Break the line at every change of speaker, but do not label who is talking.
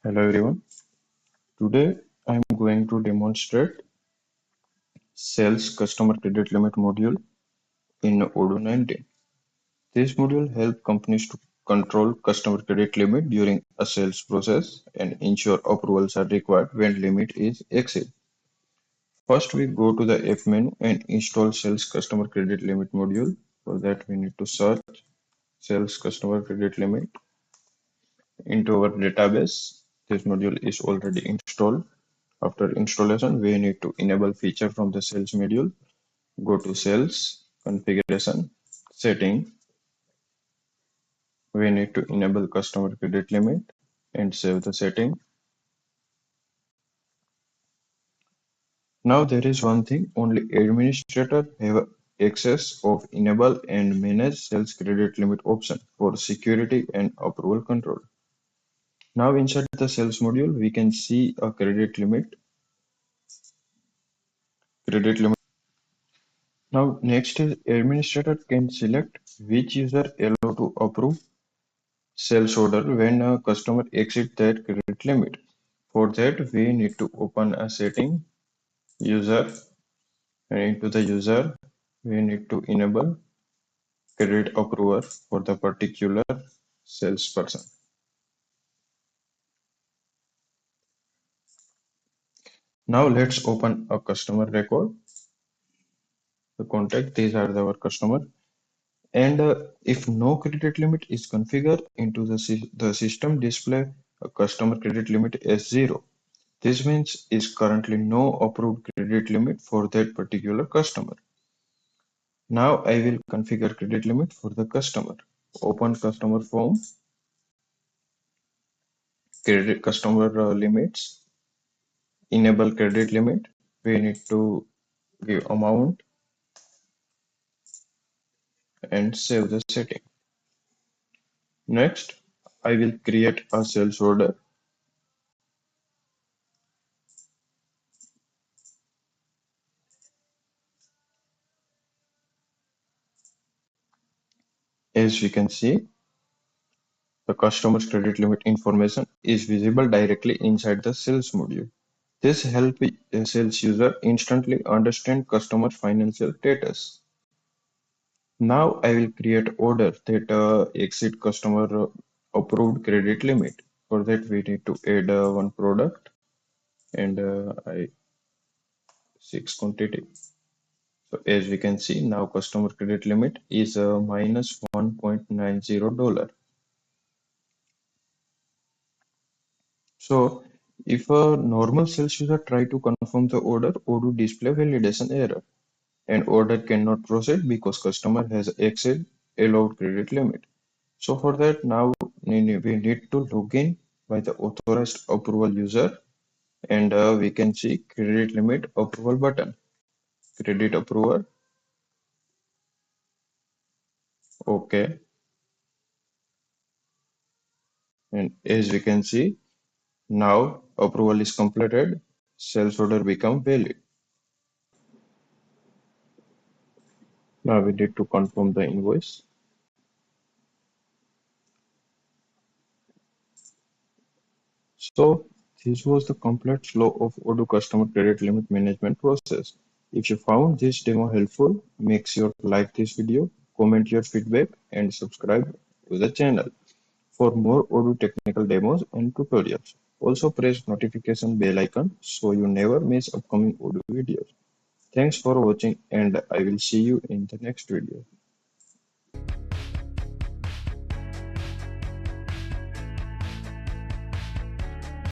Hello everyone. Today I am going to demonstrate sales customer credit limit module in Odoo 19. This module helps companies to control customer credit limit during a sales process and ensure approvals are required when limit is exceeded. First, we go to the app menu and install sales customer credit limit module. For that, we need to search sales customer credit limit into our database. This module is already installed. After installation, we need to enable feature from the sales module. Go to sales, configuration, setting. We need to enable customer credit limit and save the setting. Now there is one thing, only administrator have access of enable and manage sales credit limit option for security and approval control. Now inside the sales module, we can see a credit limit. Now next is administrator can select which user allow to approve sales order when a customer exceeds their credit limit. For that, we need to open a setting user, and into the user, we need to enable credit approver for the particular salesperson. Now let's open a customer record. The contact, these are our customer. And if no credit limit is configured into the system display a customer credit limit as 0. This means is currently no approved credit limit for that particular customer. Now I will configure credit limit for the customer. Open customer form, credit customer limits, enable credit limit. We need to give amount and save the setting. Next, I will create a sales order. As we can see, the customer's credit limit information is visible directly inside the sales module. This helps a sales user instantly understand customer's financial status. Now I will create order that exceed customer approved credit limit. For that we need to add one product and I 6 quantity. So as we can see now customer credit limit is minus $1.90. So if a normal sales user try to confirm the order, Odoo display validation error and order cannot proceed because customer has exceeded allowed credit limit. So for that now we need to log in by the authorized approval user and we can see credit limit approval button. Credit approval, okay, and as we can see now approval is completed, sales order become valid. Now we need to confirm the invoice. So this was the complete flow of Odoo customer credit limit management process. If you found this demo helpful, make sure to like this video, comment your feedback and subscribe to the channel for more Odoo technical demos and tutorials. Also press notification bell icon so you never miss upcoming Odoo videos. Thanks for watching and I will see you in the next video.